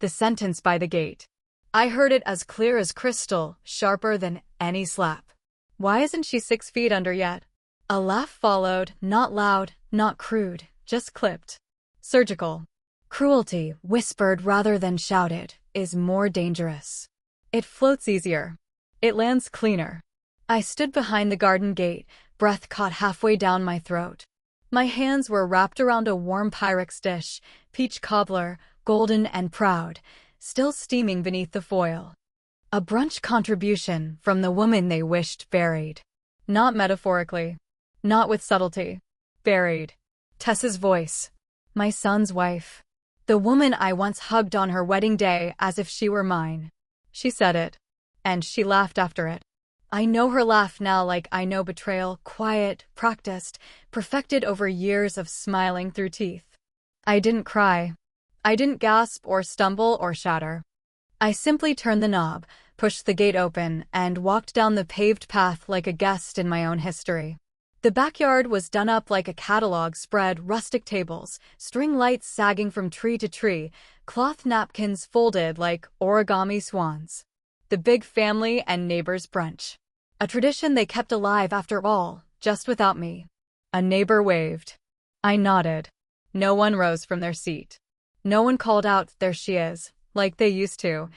the sentence by the gate. I heard it as clear as crystal, sharper than any slap. Why isn't she 6 feet under yet? A laugh followed, not loud, not crude, just clipped. Surgical. Cruelty, whispered rather than shouted, is more dangerous. It floats easier. It lands cleaner. I stood behind the garden gate, breath caught halfway down my throat. My hands were wrapped around a warm Pyrex dish, peach cobbler, golden and proud, still steaming beneath the foil. A brunch contribution from the woman they wished buried. Not metaphorically. Not with subtlety. Buried. Tessa's voice. My son's wife. The woman I once hugged on her wedding day as if she were mine. She said it. And she laughed after it. I know her laugh now like I know betrayal, quiet, practiced, perfected over years of smiling through teeth. I didn't cry. I didn't gasp or stumble or shatter. I simply turned the knob, pushed the gate open, and walked down the paved path like a guest in my own history. The backyard was done up like a catalog spread, rustic tables, string lights sagging from tree to tree, cloth napkins folded like origami swans. The big family and neighbors brunch. A tradition they kept alive after all, just without me. A neighbor waved. I nodded. No one rose from their seat. No one called out, "There she is," like they used to.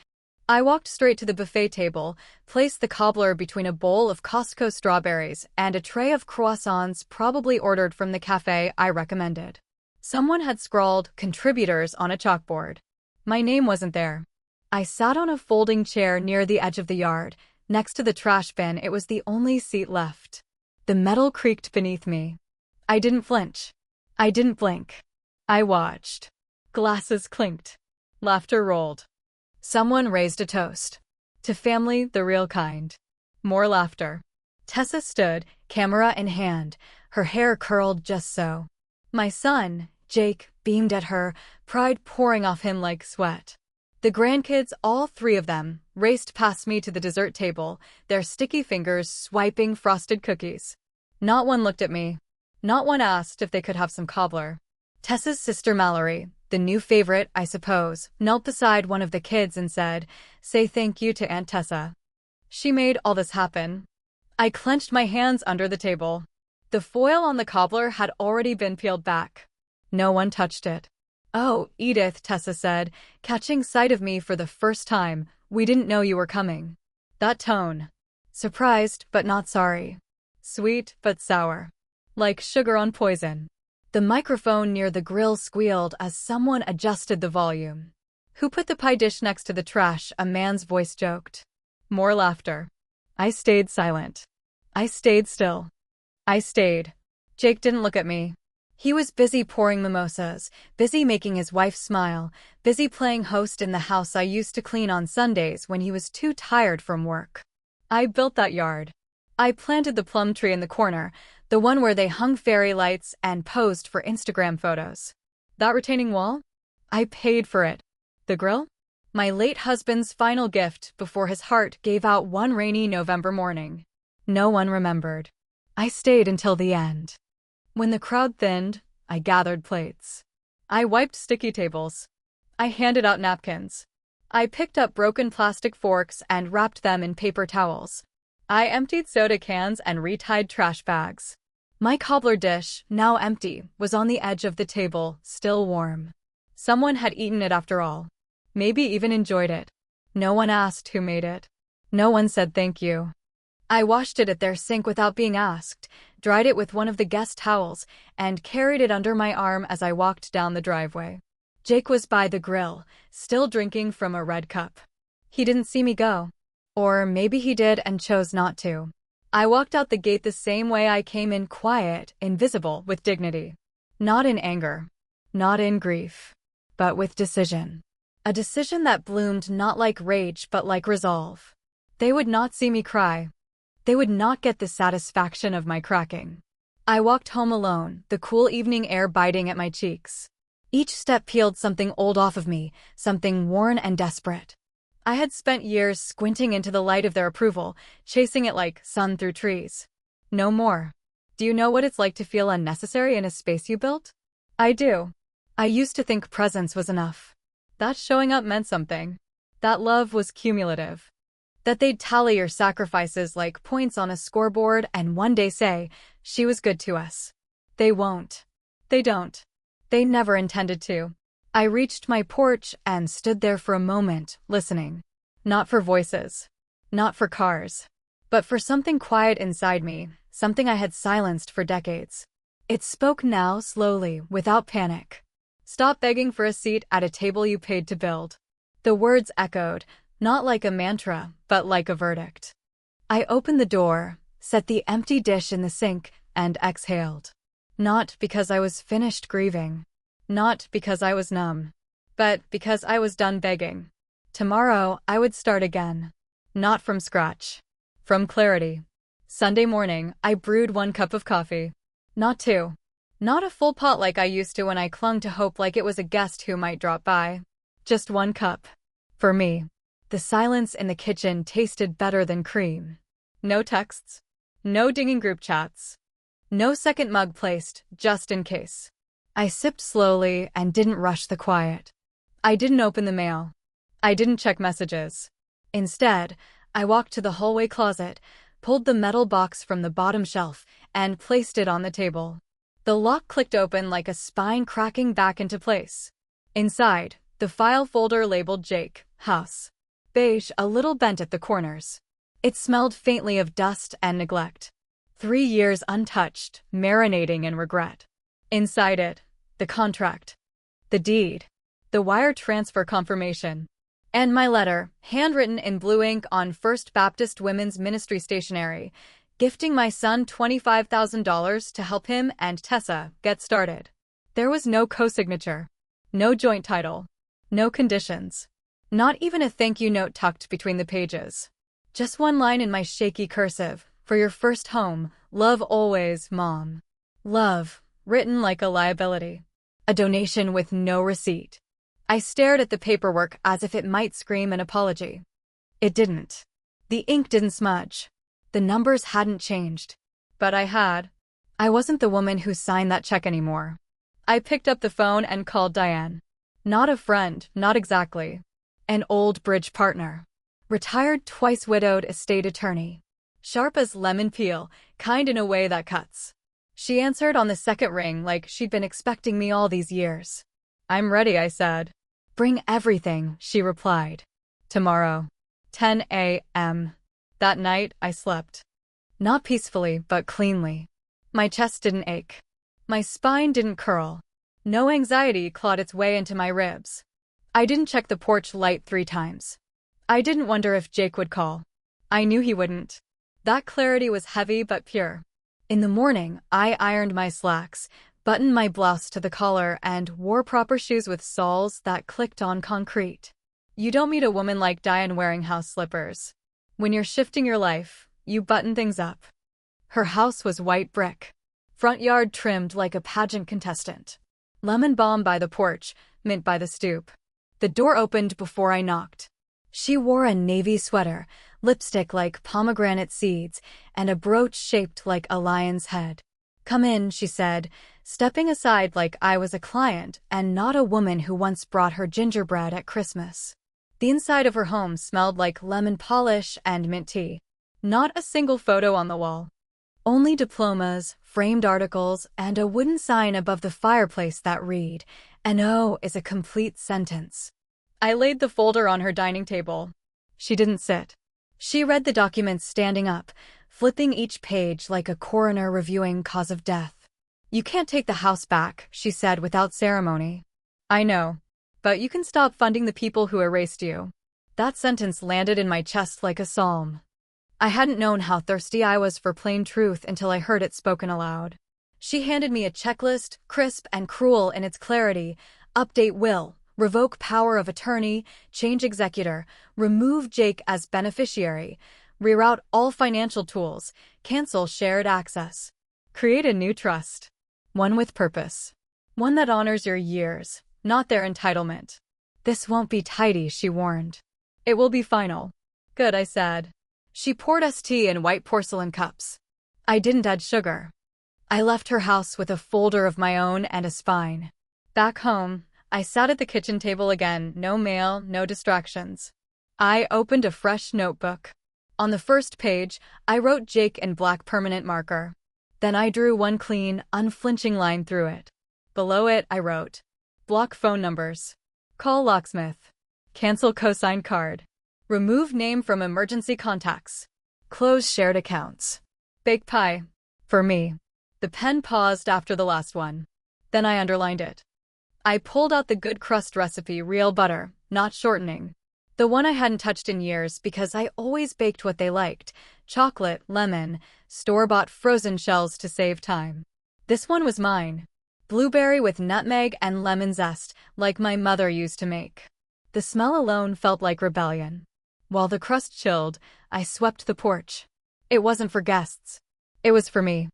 I walked straight to the buffet table, placed the cobbler between a bowl of Costco strawberries and a tray of croissants probably ordered from the cafe I recommended. Someone had scrawled "contributors" on a chalkboard. My name wasn't there. I sat on a folding chair near the edge of the yard, next to the trash bin. It was the only seat left. The metal creaked beneath me. I didn't flinch. I didn't blink. I watched. Glasses clinked. Laughter rolled. Someone raised a toast. To family, the real kind. More laughter. Tessa stood, camera in hand, her hair curled just so. My son, Jake, beamed at her, pride pouring off him like sweat. The grandkids, all three of them, raced past me to the dessert table, their sticky fingers swiping frosted cookies. Not one looked at me. Not one asked if they could have some cobbler. Tessa's sister Mallory, the new favorite, I suppose, knelt beside one of the kids and said, "Say thank you to Aunt Tessa. She made all this happen." I clenched my hands under the table. The foil on the cobbler had already been peeled back. No one touched it. "Oh, Edith," Tessa said, catching sight of me for the first time, "we didn't know you were coming." That tone. Surprised, but not sorry. Sweet, but sour. Like sugar on poison. The microphone near the grill squealed as someone adjusted the volume. "Who put the pie dish next to the trash?" a man's voice joked. More laughter. I stayed silent. I stayed still. I stayed. Jake didn't look at me. He was busy pouring mimosas, busy making his wife smile, busy playing host in the house I used to clean on Sundays when he was too tired from work. I built that yard. I planted the plum tree in the corner, the one where they hung fairy lights and posed for Instagram photos. That retaining wall? I paid for it. The grill? My late husband's final gift before his heart gave out one rainy November morning. No one remembered. I stayed until the end. When the crowd thinned, I gathered plates. I wiped sticky tables. I handed out napkins. I picked up broken plastic forks and wrapped them in paper towels. I emptied soda cans and retied trash bags. My cobbler dish, now empty, was on the edge of the table, still warm. Someone had eaten it after all. Maybe even enjoyed it. No one asked who made it. No one said thank you. I washed it at their sink without being asked, dried it with one of the guest towels, and carried it under my arm as I walked down the driveway. Jake was by the grill, still drinking from a red cup. He didn't see me go. Or maybe he did and chose not to. I walked out the gate the same way I came in, quiet, invisible, with dignity. Not in anger. Not in grief. But with decision. A decision that bloomed not like rage but like resolve. They would not see me cry. They would not get the satisfaction of my cracking. I walked home alone, the cool evening air biting at my cheeks. Each step peeled something old off of me, something worn and desperate. I had spent years squinting into the light of their approval, chasing it like sun through trees. No more. Do you know what it's like to feel unnecessary in a space you built? I do. I used to think presence was enough. That showing up meant something. That love was cumulative. That they'd tally your sacrifices like points on a scoreboard and one day say, she was good to us. They won't. They don't. They never intended to. I reached my porch and stood there for a moment, listening. Not for voices. Not for cars. But for something quiet inside me, something I had silenced for decades. It spoke now, slowly, without panic. Stop begging for a seat at a table you paid to build. The words echoed, not like a mantra, but like a verdict. I opened the door, set the empty dish in the sink, and exhaled. Not because I was finished grieving. Not because I was numb. But because I was done begging. Tomorrow, I would start again. Not from scratch. From clarity. Sunday morning, I brewed 1 cup of coffee. Not 2. Not a full pot like I used to when I clung to hope like it was a guest who might drop by. Just 1 cup. For me. The silence in the kitchen tasted better than cream. No texts. No dinging group chats. No second mug placed, just in case. I sipped slowly and didn't rush the quiet. I didn't open the mail. I didn't check messages. Instead, I walked to the hallway closet, pulled the metal box from the bottom shelf, and placed it on the table. The lock clicked open like a spine cracking back into place. Inside, the file folder labeled Jake, House. Beige, a little bent at the corners. It smelled faintly of dust and neglect. 3 years untouched, marinating in regret. Inside it, the contract. The deed. The wire transfer confirmation. And my letter, handwritten in blue ink on First Baptist Women's Ministry stationery, gifting my son $25,000 to help him and Tessa get started. There was no co-signature. No joint title. No conditions. Not even a thank you note tucked between the pages. Just 1 line in my shaky cursive. For your first home, love always, Mom. Love, written like a liability. A donation with no receipt. I stared at the paperwork as if it might scream an apology. It didn't. The ink didn't smudge. The numbers hadn't changed. But I had. I wasn't the woman who signed that check anymore. I picked up the phone and called Diane. Not a friend, not exactly. An old bridge partner. Retired twice widowed estate attorney. Sharp as lemon peel, kind in a way that cuts. She answered on the second ring like she'd been expecting me all these years. I'm ready, I said. Bring everything, she replied. Tomorrow. 10 a.m. That night, I slept. Not peacefully, but cleanly. My chest didn't ache. My spine didn't curl. No anxiety clawed its way into my ribs. I didn't check the porch light 3 times. I didn't wonder if Jake would call. I knew he wouldn't. That clarity was heavy but pure. In the morning, I ironed my slacks, buttoned my blouse to the collar, and wore proper shoes with soles that clicked on concrete. You don't meet a woman like Diane wearing house slippers. When you're shifting your life, you button things up. Her house was white brick. Front yard trimmed like a pageant contestant. Lemon balm by the porch, mint by the stoop. The door opened before I knocked. She wore a navy sweater, lipstick like pomegranate seeds, and a brooch shaped like a lion's head. Come in, she said, stepping aside like I was a client and not a woman who once brought her gingerbread at Christmas. The inside of her home smelled like lemon polish and mint tea. Not a single photo on the wall. Only diplomas, framed articles, and a wooden sign above the fireplace that read, "An O is a complete sentence." I laid the folder on her dining table. She didn't sit. She read the documents standing up, flipping each page like a coroner reviewing cause of death. You can't take the house back, she said without ceremony. I know. But you can stop funding the people who erased you. That sentence landed in my chest like a psalm. I hadn't known how thirsty I was for plain truth until I heard it spoken aloud. She handed me a checklist, crisp and cruel in its clarity. Update will. Revoke power of attorney, change executor, remove Jake as beneficiary, reroute all financial tools, cancel shared access. Create a new trust. One with purpose. One that honors your years, not their entitlement. This won't be tidy, she warned. It will be final. Good, I said. She poured us tea in white porcelain cups. I didn't add sugar. I left her house with a folder of my own and a spine. Back home, I sat at the kitchen table again, no mail, no distractions. I opened a fresh notebook. On the first page, I wrote Jake in black permanent marker. Then I drew one clean, unflinching line through it. Below it, I wrote, block phone numbers. Call locksmith. Cancel cosign card. Remove name from emergency contacts. Close shared accounts. Bake pie. For me. The pen paused after the last one. Then I underlined it. I pulled out the good crust recipe, real butter, not shortening. The one I hadn't touched in years because I always baked what they liked. Chocolate, lemon, store-bought frozen shells to save time. This one was mine. Blueberry with nutmeg and lemon zest, like my mother used to make. The smell alone felt like rebellion. While the crust chilled, I swept the porch. It wasn't for guests. It was for me.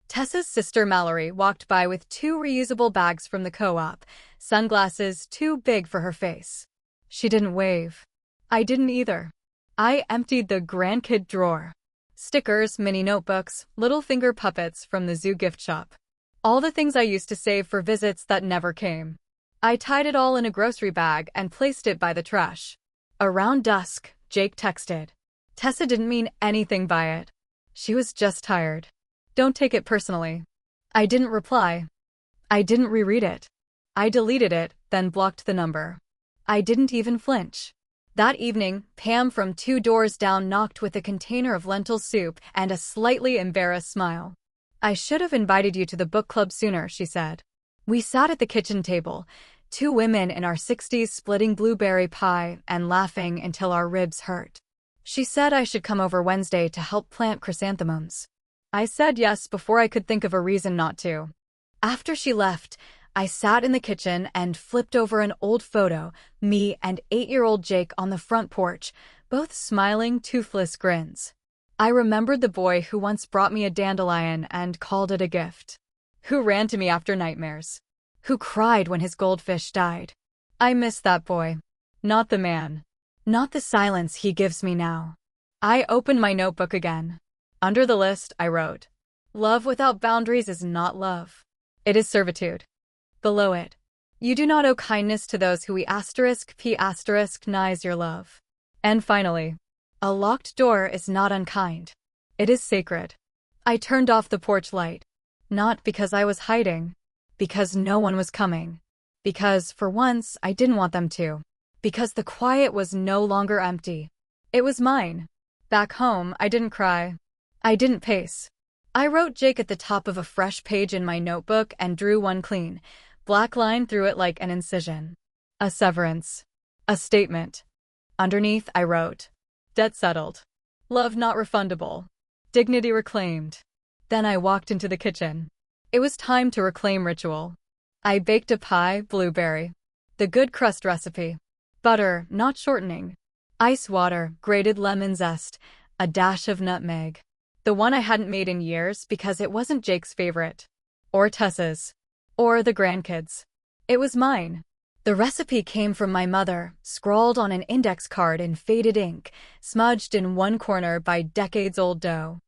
Tessa's sister Mallory walked by with 2 reusable bags from the co-op, sunglasses too big for her face. She didn't wave. I didn't either. I emptied the grandkid drawer. Stickers, mini notebooks, little finger puppets from the zoo gift shop. All the things I used to save for visits that never came. I tied it all in a grocery bag and placed it by the trash. Around dusk, Jake texted. Tessa didn't mean anything by it. She was just tired. Don't take it personally. I didn't reply. I didn't reread it. I deleted it, then blocked the number. I didn't even flinch. That evening, Pam from 2 doors down knocked with a container of lentil soup and a slightly embarrassed smile. I should have invited you to the book club sooner, she said. We sat at the kitchen table, 2 women in our 60s splitting blueberry pie and laughing until our ribs hurt. She said I should come over Wednesday to help plant chrysanthemums. I said yes before I could think of a reason not to. After she left, I sat in the kitchen and flipped over an old photo, me and 8-year-old Jake on the front porch, both smiling, toothless grins. I remembered the boy who once brought me a dandelion and called it a gift. Who ran to me after nightmares. Who cried when his goldfish died. I miss that boy. Not the man. Not the silence he gives me now. I opened my notebook again. Under the list, I wrote, love without boundaries is not love. It is servitude. Below it, you do not owe kindness to those who *p*nize your love. And finally, a locked door is not unkind. It is sacred. I turned off the porch light. Not because I was hiding. Because no one was coming. Because, for once, I didn't want them to. Because the quiet was no longer empty. It was mine. Back home, I didn't cry. I didn't pace. I wrote Jake at the top of a fresh page in my notebook and drew one clean, black line through it like an incision. A severance. A statement. Underneath, I wrote, debt settled. Love not refundable. Dignity reclaimed. Then I walked into the kitchen. It was time to reclaim ritual. I baked a pie, blueberry. The good crust recipe. Butter, not shortening. Ice water, grated lemon zest, a dash of nutmeg. The one I hadn't made in years because it wasn't Jake's favorite. Or Tessa's. Or the grandkids'. It was mine. The recipe came from my mother, scrawled on an index card in faded ink, smudged in one corner by decades-old dough.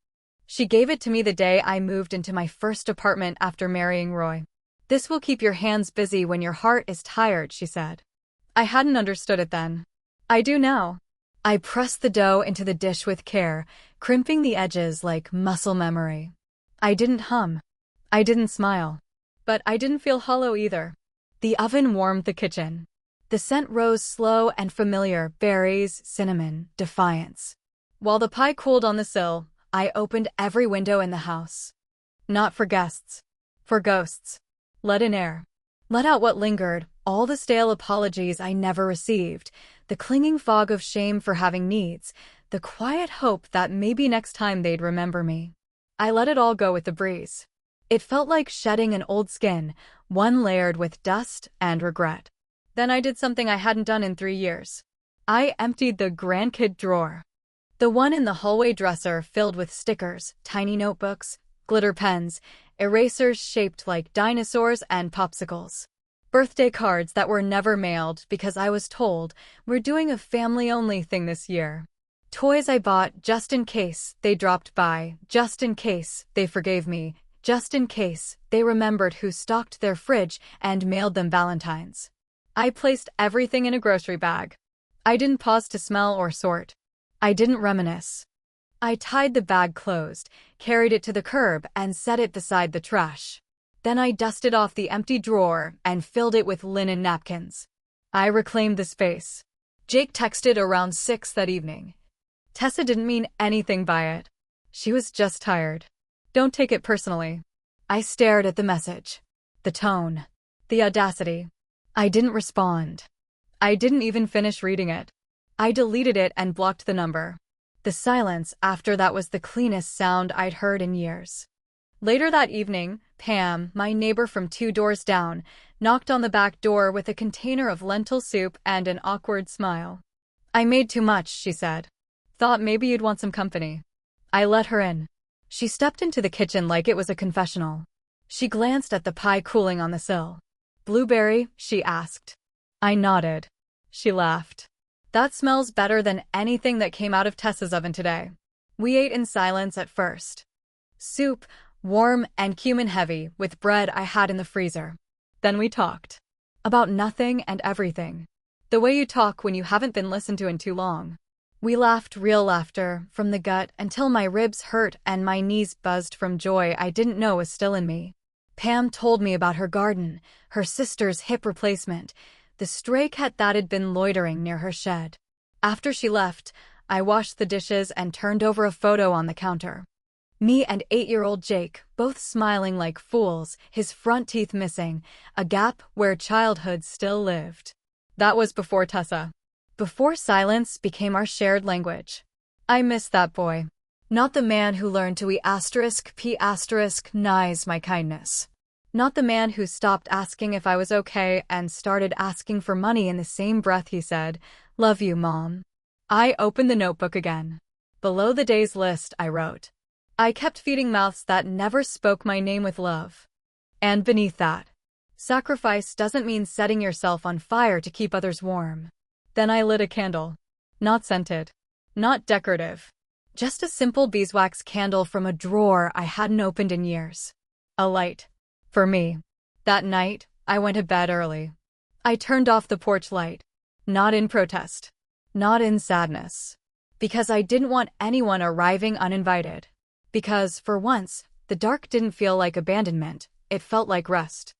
She gave it to me the day I moved into my first apartment after marrying Roy. This will keep your hands busy when your heart is tired, she said. I hadn't understood it then. I do now. I pressed the dough into the dish with care, crimping the edges like muscle memory. I didn't hum. I didn't smile. But I didn't feel hollow either. The oven warmed the kitchen. The scent rose slow and familiar, berries, cinnamon, defiance. While the pie cooled on the sill, I opened every window in the house. Not for guests. For ghosts. Let in air. Let out what lingered, all the stale apologies I never received, the clinging fog of shame for having needs, the quiet hope that maybe next time they'd remember me. I let it all go with the breeze. It felt like shedding an old skin, one layered with dust and regret. Then I did something I hadn't done in 3 years. I emptied the grandkid drawer. The one in the hallway dresser filled with stickers, tiny notebooks, glitter pens, erasers shaped like dinosaurs and popsicles. Birthday cards that were never mailed because I was told we're doing a family-only thing this year. Toys I bought just in case they dropped by, just in case they forgave me, just in case they remembered who stocked their fridge and mailed them Valentines. I placed everything in a grocery bag. I didn't pause to smell or sort. I didn't reminisce. I tied the bag closed, carried it to the curb, and set it beside the trash. Then I dusted off the empty drawer and filled it with linen napkins. I reclaimed the space. Jake texted around 6 that evening. Tessa didn't mean anything by it. She was just tired. Don't take it personally. I stared at the message. The tone. The audacity. I didn't respond. I didn't even finish reading it. I deleted it and blocked the number. The silence after that was the cleanest sound I'd heard in years. Later that evening, Pam, my neighbor from 2 doors down, knocked on the back door with a container of lentil soup and an awkward smile. I made too much, she said. Thought maybe you'd want some company. I let her in. She stepped into the kitchen like it was a confessional. She glanced at the pie cooling on the sill. Blueberry, she asked. I nodded. She laughed. That smells better than anything that came out of Tessa's oven today. We ate in silence at first. Soup, warm and cumin-heavy, with bread I had in the freezer. Then we talked. About nothing and everything. The way you talk when you haven't been listened to in too long. We laughed real laughter, from the gut, until my ribs hurt and my knees buzzed from joy I didn't know was still in me. Pam told me about her garden, her sister's hip replacement, the stray cat that had been loitering near her shed. After she left, I washed the dishes and turned over a photo on the counter. Me and 8-year-old Jake, both smiling like fools, his front teeth missing, a gap where childhood still lived. That was before Tessa. Before silence became our shared language. I miss that boy. Not the man who learned to nice my kindness. Not the man who stopped asking if I was okay and started asking for money in the same breath he said, "Love you, Mom." I opened the notebook again. Below the day's list, I wrote. I kept feeding mouths that never spoke my name with love. And beneath that, sacrifice doesn't mean setting yourself on fire to keep others warm. Then I lit a candle. Not scented. Not decorative. Just a simple beeswax candle from a drawer I hadn't opened in years. A light. For me. That night, I went to bed early. I turned off the porch light. Not in protest. Not in sadness. Because I didn't want anyone arriving uninvited. Because, for once, the dark didn't feel like abandonment, it felt like rest.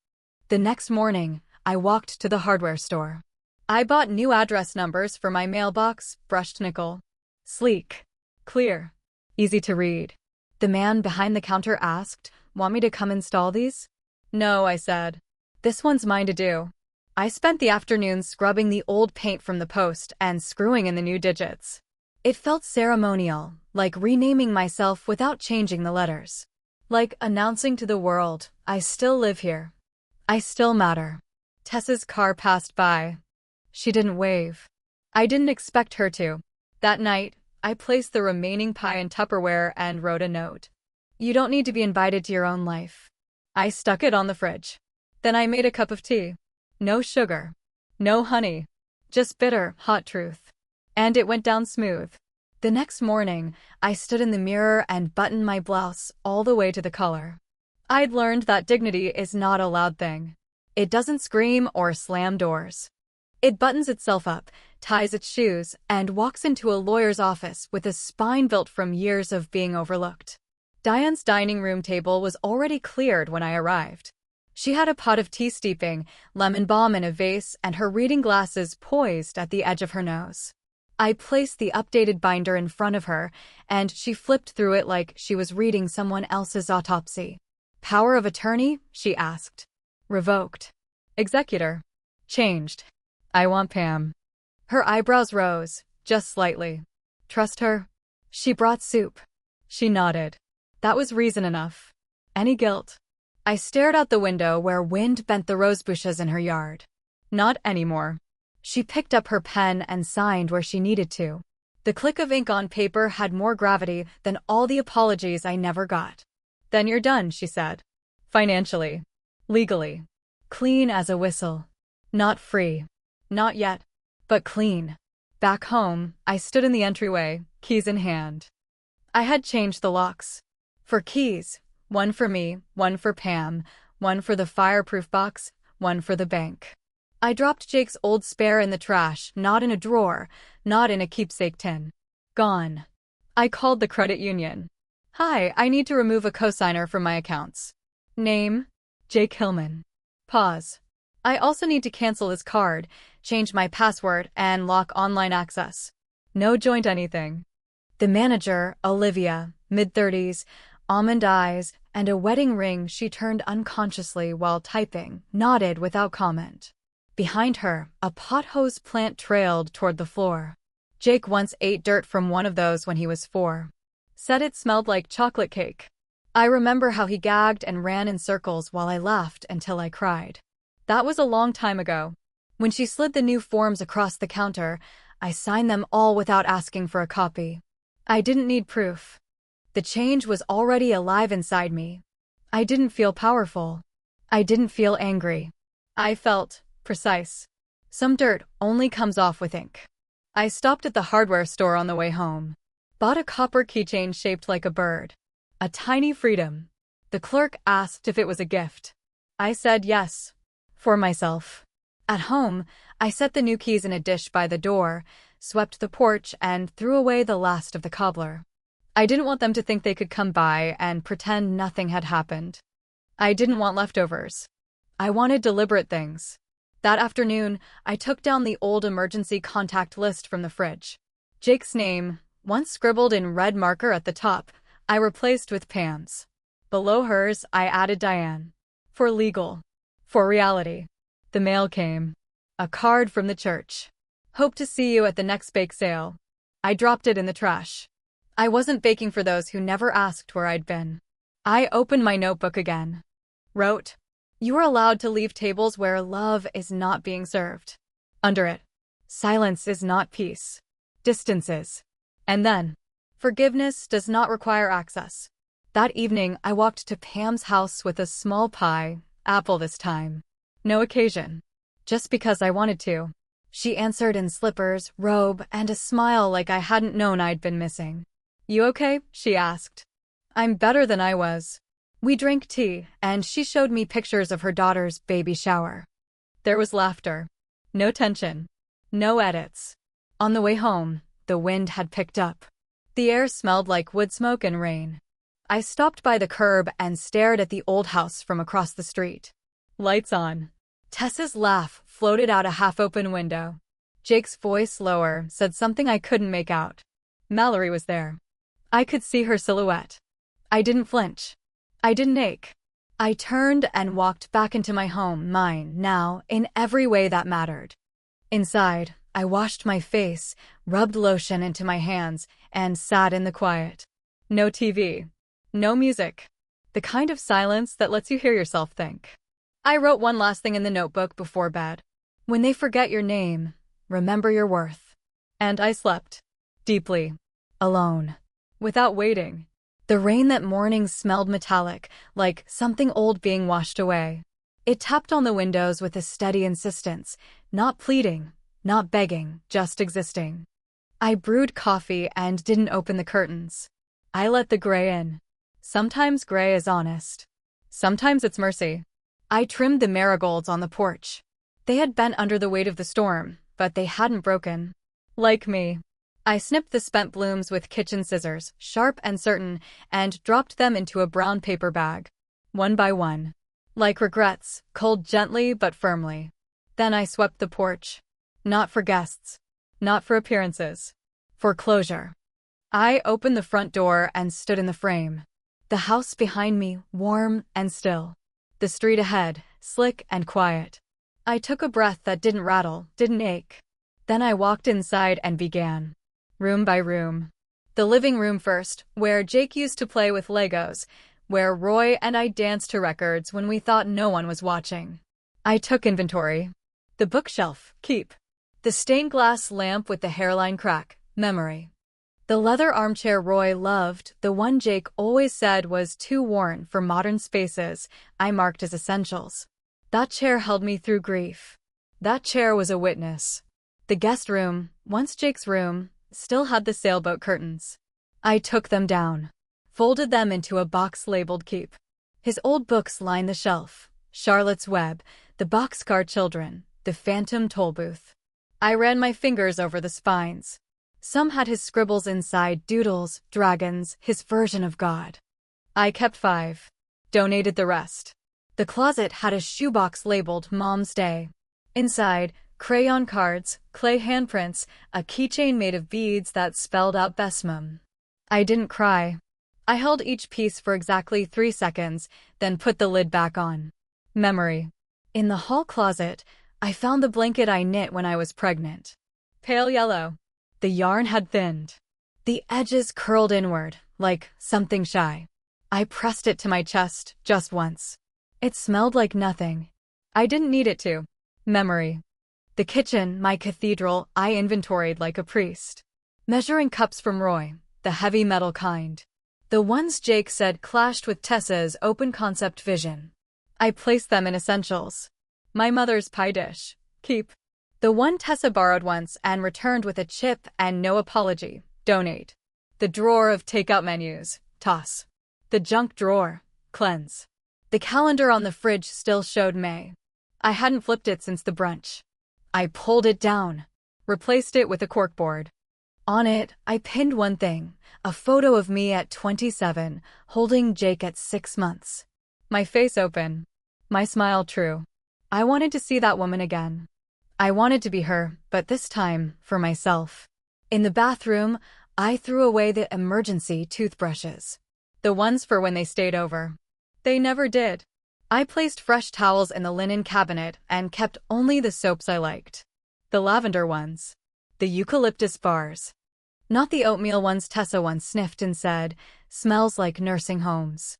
The next morning, I walked to the hardware store. I bought new address numbers for my mailbox, brushed nickel. Sleek. Clear. Easy to read. The man behind the counter asked, "Want me to come install these?" "No," I said. "This one's mine to do." I spent the afternoon scrubbing the old paint from the post and screwing in the new digits. It felt ceremonial, like renaming myself without changing the letters. Like announcing to the world, I still live here. I still matter. Tessa's car passed by. She didn't wave. I didn't expect her to. That night, I placed the remaining pie in Tupperware and wrote a note. You don't need to be invited to your own life. I stuck it on the fridge. Then I made a cup of tea. No sugar. No honey. Just bitter, hot truth. And it went down smooth. The next morning, I stood in the mirror and buttoned my blouse all the way to the collar. I'd learned that dignity is not a loud thing. It doesn't scream or slam doors. It buttons itself up, ties its shoes, and walks into a lawyer's office with a spine built from years of being overlooked. Diane's dining room table was already cleared when I arrived. She had a pot of tea steeping, lemon balm in a vase, and her reading glasses poised at the edge of her nose. I placed the updated binder in front of her, and she flipped through it like she was reading someone else's autopsy. Power of attorney? She asked. Revoked. Executor. Changed. I want Pam. Her eyebrows rose, just slightly. Trust her? She brought soup. She nodded. That was reason enough. Any guilt? I stared out the window where wind bent the rosebushes in her yard. Not anymore. She picked up her pen and signed where she needed to. The click of ink on paper had more gravity than all the apologies I never got. Then you're done, she said. Financially. Legally. Clean as a whistle. Not free. Not yet. But clean. Back home, I stood in the entryway, keys in hand. I had changed the locks. For keys, one for me, one for Pam, one for the fireproof box, one for the bank. I dropped Jake's old spare in the trash, not in a drawer, not in a keepsake tin. Gone. I called the credit union. Hi, I need to remove a cosigner from my accounts. Name? Jake Hillman. Pause. I also need to cancel this card, change my password, and lock online access. No joint anything. The manager, Olivia, mid-30s, almond eyes, and a wedding ring she turned unconsciously while typing, nodded without comment. Behind her, a pothose plant trailed toward the floor. Jake once ate dirt from one of those when he was 4. Said it smelled like chocolate cake. I remember how he gagged and ran in circles while I laughed until I cried. That was a long time ago. When she slid the new forms across the counter, I signed them all without asking for a copy. I didn't need proof. The change was already alive inside me. I didn't feel powerful. I didn't feel angry. I felt precise. Some dirt only comes off with ink. I stopped at the hardware store on the way home. Bought a copper keychain shaped like a bird. A tiny freedom. The clerk asked if it was a gift. I said yes. For myself. At home, I set the new keys in a dish by the door, swept the porch, and threw away the last of the cobbler. I didn't want them to think they could come by and pretend nothing had happened. I didn't want leftovers. I wanted deliberate things. That afternoon, I took down the old emergency contact list from the fridge. Jake's name, once scribbled in red marker at the top, I replaced with Pam's. Below hers, I added Diane. For legal. For reality. The mail came. A card from the church. Hope to see you at the next bake sale. I dropped it in the trash. I wasn't baking for those who never asked where I'd been. I opened my notebook again. Wrote, "You are allowed to leave tables where love is not being served." Under it, "Silence is not peace. Distance is." And then, "Forgiveness does not require access." That evening, I walked to Pam's house with a small pie, apple this time. No occasion. Just because I wanted to. She answered in slippers, robe, and a smile like I hadn't known I'd been missing. "You okay?" she asked. "I'm better than I was." We drank tea, and she showed me pictures of her daughter's baby shower. There was laughter. No tension. No edits. On the way home, the wind had picked up. The air smelled like wood smoke and rain. I stopped by the curb and stared at the old house from across the street. Lights on. Tessa's laugh floated out a half-open window. Jake's voice, lower, said something I couldn't make out. Mallory was there. I could see her silhouette. I didn't flinch. I didn't ache. I turned and walked back into my home, mine, now, in every way that mattered. Inside, I washed my face, rubbed lotion into my hands, and sat in the quiet. No TV. No music. The kind of silence that lets you hear yourself think. I wrote one last thing in the notebook before bed. When they forget your name, remember your worth. And I slept. Deeply. Alone. Without waiting. The rain that morning smelled metallic, like something old being washed away. It tapped on the windows with a steady insistence, not pleading, not begging, just existing. I brewed coffee and didn't open the curtains. I let the gray in. Sometimes gray is honest. Sometimes it's mercy. I trimmed the marigolds on the porch. They had bent under the weight of the storm, but they hadn't broken. Like me. I snipped the spent blooms with kitchen scissors, sharp and certain, and dropped them into a brown paper bag. One by one. Like regrets, culled gently but firmly. Then I swept the porch. Not for guests. Not for appearances. For closure. I opened the front door and stood in the frame. The house behind me, warm and still. The street ahead, slick and quiet. I took a breath that didn't rattle, didn't ache. Then I walked inside and began. Room by room. The living room first, where Jake used to play with Legos, where Roy and I danced to records when we thought no one was watching. I took inventory. The bookshelf, keep. The stained glass lamp with the hairline crack, memory. The leather armchair Roy loved, the one Jake always said was too worn for modern spaces, I marked as essentials. That chair held me through grief. That chair was a witness. The guest room, once Jake's room, still had the sailboat curtains. I took them down. Folded them into a box labeled keep. His old books lined the shelf. Charlotte's Web, The Boxcar Children, The phantom toll booth. I ran my fingers over the spines. Some had his scribbles inside, doodles, dragons, his version of God. I kept 5. Donated the rest. The closet had a shoebox labeled Mom's Day. Inside, crayon cards, clay handprints, a keychain made of beads that spelled out Besmum. I didn't cry. I held each piece for exactly 3 seconds, then put the lid back on. Memory. In the hall closet, I found the blanket I knit when I was pregnant. Pale yellow. The yarn had thinned. The edges curled inward, like something shy. I pressed it to my chest just once. It smelled like nothing. I didn't need it to. Memory. The kitchen, my cathedral, I inventoried like a priest. Measuring cups from Roy, the heavy metal kind. The ones Jake said clashed with Tessa's open-concept vision. I placed them in essentials. My mother's pie dish. Keep. The one Tessa borrowed once and returned with a chip and no apology. Donate. The drawer of takeout menus. Toss. The junk drawer. Cleanse. The calendar on the fridge still showed May. I hadn't flipped it since the brunch. I pulled it down. Replaced it with a corkboard. On it, I pinned one thing, a photo of me at 27, holding Jake at 6 months. My face open. My smile true. I wanted to see that woman again. I wanted to be her, but this time, for myself. In the bathroom, I threw away the emergency toothbrushes. The ones for when they stayed over. They never did. I placed fresh towels in the linen cabinet and kept only the soaps I liked. The lavender ones. The eucalyptus bars. Not the oatmeal ones Tessa once sniffed and said, smells like nursing homes.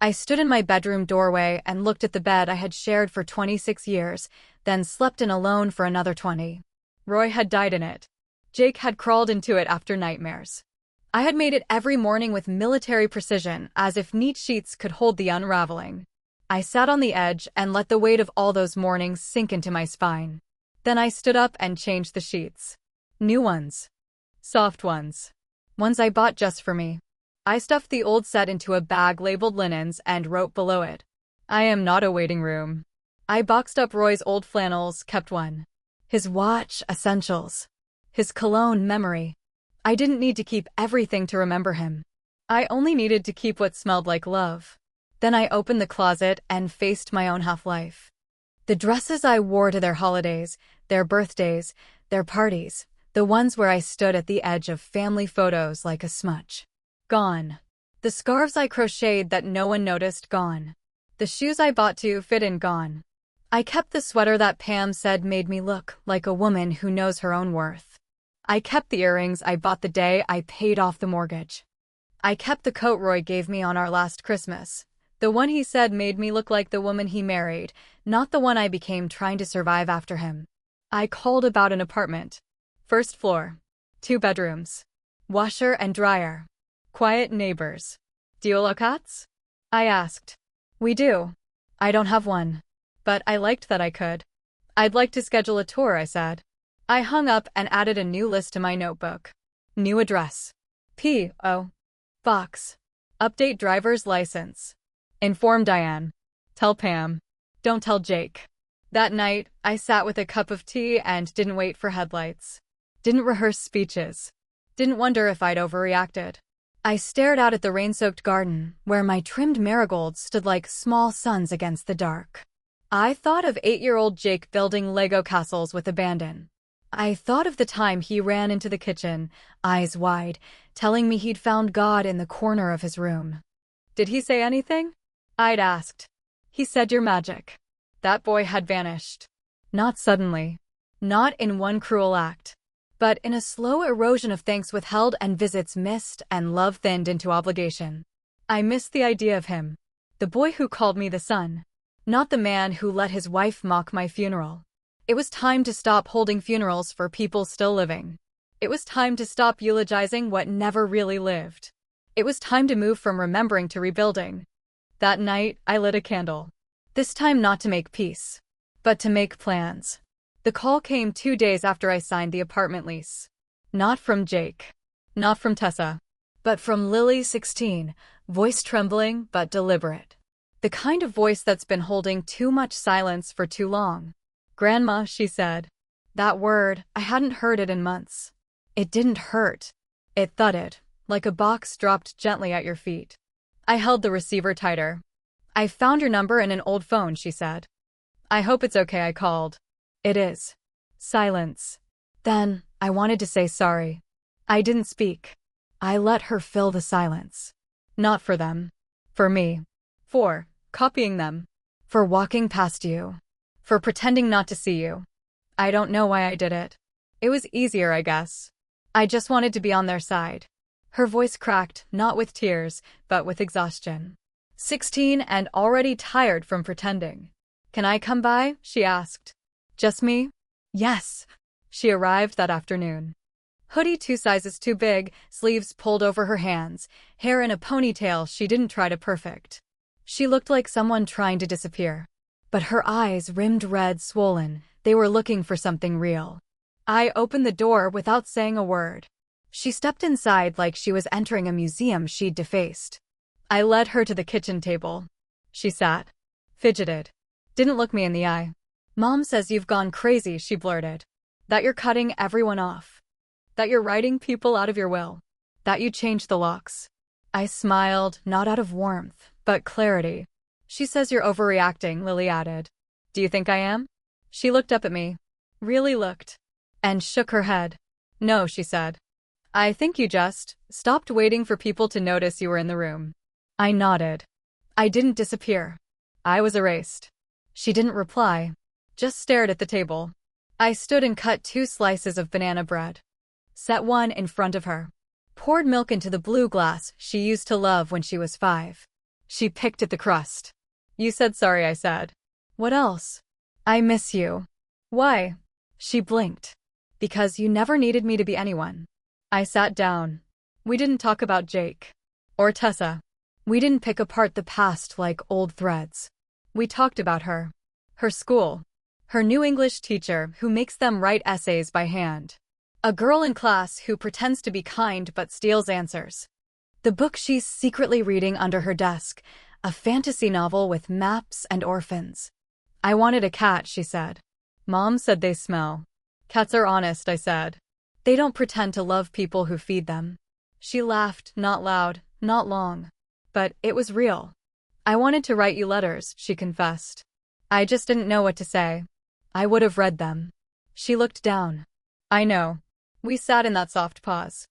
I stood in my bedroom doorway and looked at the bed I had shared for 26 years, then slept in alone for another 20. Roy had died in it. Jake had crawled into it after nightmares. I had made it every morning with military precision, as if neat sheets could hold the unraveling. I sat on the edge and let the weight of all those mornings sink into my spine. Then I stood up and changed the sheets. New ones. Soft ones. Ones I bought just for me. I stuffed the old set into a bag labeled linens and wrote below it, I am not a waiting room. I boxed up Roy's old flannels, kept one. His watch, essentials. His cologne, memory. I didn't need to keep everything to remember him. I only needed to keep what smelled like love. Then I opened the closet and faced my own half-life. The dresses I wore to their holidays, their birthdays, their parties, the ones where I stood at the edge of family photos like a smudge. Gone. The scarves I crocheted that no one noticed, gone. The shoes I bought to fit in, gone. I kept the sweater that Pam said made me look like a woman who knows her own worth. I kept the earrings I bought the day I paid off the mortgage. I kept the coat Roy gave me on our last Christmas. The one he said made me look like the woman he married, not the one I became trying to survive after him. I called about an apartment. First floor. 2 bedrooms. Washer and dryer. Quiet neighbors. Do you like cats? I asked. We do. I don't have one. But I liked that I could. I'd like to schedule a tour, I said. I hung up and added a new list to my notebook. New address. P.O. Box. Update driver's license. Inform Diane. Tell Pam. Don't tell Jake. That night, I sat with a cup of tea and didn't wait for headlights. Didn't rehearse speeches. Didn't wonder if I'd overreacted. I stared out at the rain-soaked garden, where my trimmed marigolds stood like small suns against the dark. I thought of 8-year-old Jake building Lego castles with abandon. I thought of the time he ran into the kitchen, eyes wide, telling me he'd found God in the corner of his room. Did he say anything? I'd asked. He said, you're magic. That boy had vanished. Not suddenly. Not in one cruel act. But in a slow erosion of thanks withheld and visits missed and love thinned into obligation. I missed the idea of him. The boy who called me the son. Not the man who let his wife mock my funeral. It was time to stop holding funerals for people still living. It was time to stop eulogizing what never really lived. It was time to move from remembering to rebuilding. That night, I lit a candle. This time not to make peace, but to make plans. The call came 2 days after I signed the apartment lease. Not from Jake. Not from Tessa. But from Lily, 16, voice trembling but deliberate. The kind of voice that's been holding too much silence for too long. Grandma, she said. That word, I hadn't heard it in months. It didn't hurt. It thudded, like a box dropped gently at your feet. I held the receiver tighter. I found your number in an old phone, she said. I hope it's okay, I called. It is. Silence. Then, I wanted to say sorry. I didn't speak. I let her fill the silence. Not for them. For me. For copying them. For walking past you. For pretending not to see you. I don't know why I did it. It was easier, I guess. I just wanted to be on their side. Her voice cracked, not with tears, but with exhaustion. 16 and already tired from pretending. Can I come by? She asked. Just me? Yes. She arrived that afternoon. Hoodie 2 sizes too big, sleeves pulled over her hands, hair in a ponytail she didn't try to perfect. She looked like someone trying to disappear. But her eyes, rimmed red, swollen, they were looking for something real. I opened the door without saying a word. She stepped inside like she was entering a museum she'd defaced. I led her to the kitchen table. She sat. Fidgeted. Didn't look me in the eye. Mom says you've gone crazy, she blurted. That you're cutting everyone off. That you're writing people out of your will. That you changed the locks. I smiled, not out of warmth, but clarity. She says you're overreacting, Lily added. Do you think I am? She looked up at me. Really looked. And shook her head. No, she said. I think you just stopped waiting for people to notice you were in the room. I nodded. I didn't disappear. I was erased. She didn't reply. Just stared at the table. I stood and cut 2 slices of banana bread. Set one in front of her. Poured milk into the blue glass she used to love when she was 5. She picked at the crust. You said sorry, I said. What else? I miss you. Why? She blinked. Because you never needed me to be anyone. I sat down. We didn't talk about Jake. Or Tessa. We didn't pick apart the past like old threads. We talked about her. Her school. Her new English teacher who makes them write essays by hand. A girl in class who pretends to be kind but steals answers. The book she's secretly reading under her desk. A fantasy novel with maps and orphans. I wanted a cat, she said. Mom said they smell. Cats are honest, I said. They don't pretend to love people who feed them. She laughed, not loud, not long. But it was real. I wanted to write you letters, she confessed. I just didn't know what to say. I would have read them. She looked down. I know. We sat in that soft pause.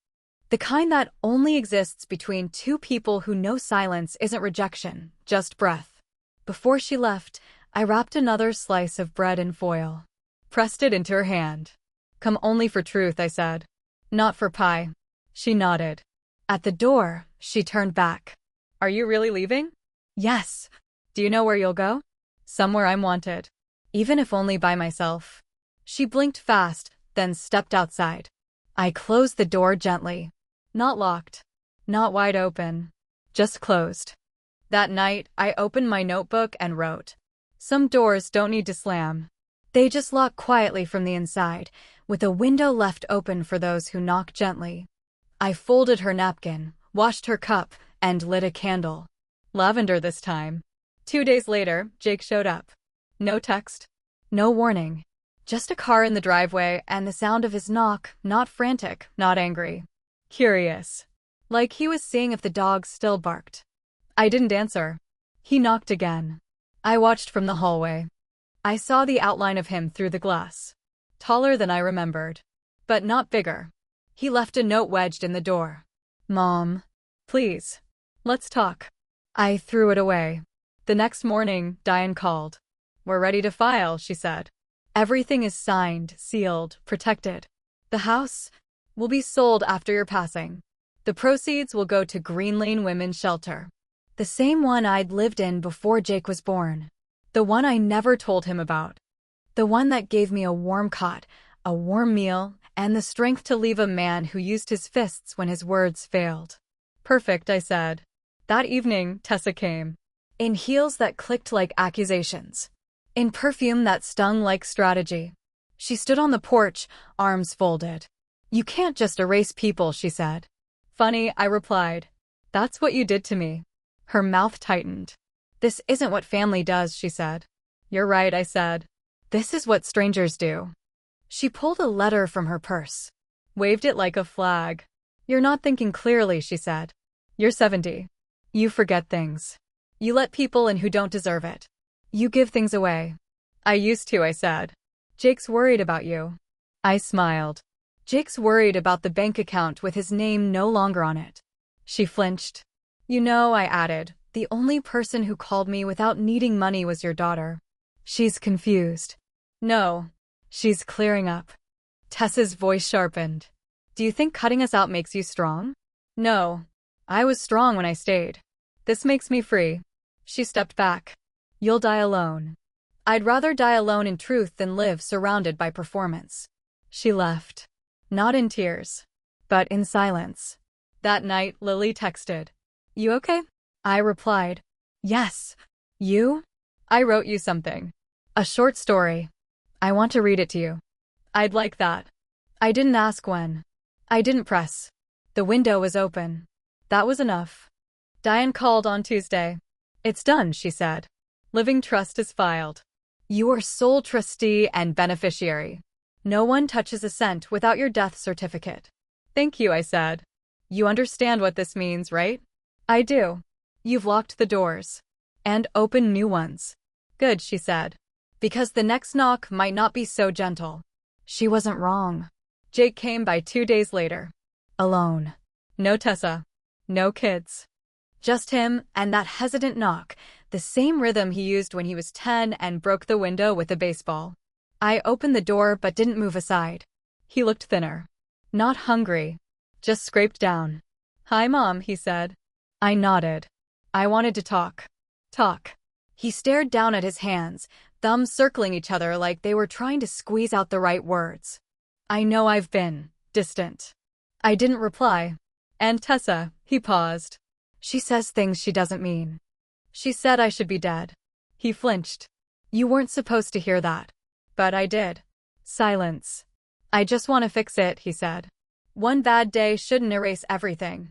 The kind that only exists between 2 people who know silence isn't rejection, just breath. Before she left, I wrapped another slice of bread in foil. Pressed it into her hand. Come only for truth, I said. Not for pie. She nodded. At the door, she turned back. Are you really leaving? Yes. Do you know where you'll go? Somewhere I'm wanted. Even if only by myself. She blinked fast, then stepped outside. I closed the door gently. Not locked. Not wide open. Just closed. That night, I opened my notebook and wrote. Some doors don't need to slam. They just lock quietly from the inside, with a window left open for those who knock gently. I folded her napkin, washed her cup, and lit a candle. Lavender this time. 2 days later, Jake showed up. No text. No warning. Just a car in the driveway and the sound of his knock, not frantic, not angry. Curious. Like he was seeing if the dog still barked. I didn't answer. He knocked again. I watched from the hallway. I saw the outline of him through the glass. Taller than I remembered. But not bigger. He left a note wedged in the door. Mom. Please. Let's talk. I threw it away. The next morning, Diane called. We're ready to file, she said. Everything is signed, sealed, protected. The house will be sold after your passing. The proceeds will go to Green Lane Women's Shelter. The same one I'd lived in before Jake was born. The one I never told him about. The one that gave me a warm cot, a warm meal, and the strength to leave a man who used his fists when his words failed. Perfect, I said. That evening, Tessa came. In heels that clicked like accusations. In perfume that stung like strategy. She stood on the porch, arms folded. You can't just erase people, she said. Funny, I replied. That's what you did to me. Her mouth tightened. This isn't what family does, she said. You're right, I said. This is what strangers do. She pulled a letter from her purse, waved it like a flag. You're not thinking clearly, she said. You're 70. You forget things. You let people in who don't deserve it. You give things away. I used to, I said. Jake's worried about you. I smiled. Jake's worried about the bank account with his name no longer on it. She flinched. You know, I added, the only person who called me without needing money was your daughter. She's confused. No. She's clearing up. Tessa's voice sharpened. Do you think cutting us out makes you strong? No. I was strong when I stayed. This makes me free. She stepped back. You'll die alone. I'd rather die alone in truth than live surrounded by performance. She left. Not in tears, but in silence. That night, Lily texted. You okay? I replied. Yes. You? I wrote you something. A short story. I want to read it to you. I'd like that. I didn't ask when. I didn't press. The window was open. That was enough. Diane called on Tuesday. It's done, she said. Living trust is filed. You are sole trustee and beneficiary. No one touches a cent without your death certificate. Thank you, I said. You understand what this means, right? I do. You've locked the doors. And opened new ones. Good, she said. Because the next knock might not be so gentle. She wasn't wrong. Jake came by 2 days later. Alone. No Tessa. No kids. Just him and that hesitant knock, the same rhythm he used when he was 10 and broke the window with a baseball. I opened the door but didn't move aside. He looked thinner. Not hungry. Just scraped down. Hi, Mom, he said. I nodded. I wanted to talk. Talk. He stared down at his hands, thumbs circling each other like they were trying to squeeze out the right words. I know I've been distant. I didn't reply. And Tessa, he paused. She says things she doesn't mean. She said I should be dead. He flinched. You weren't supposed to hear that. But I did. Silence. I just want to fix it, he said. One bad day shouldn't erase everything.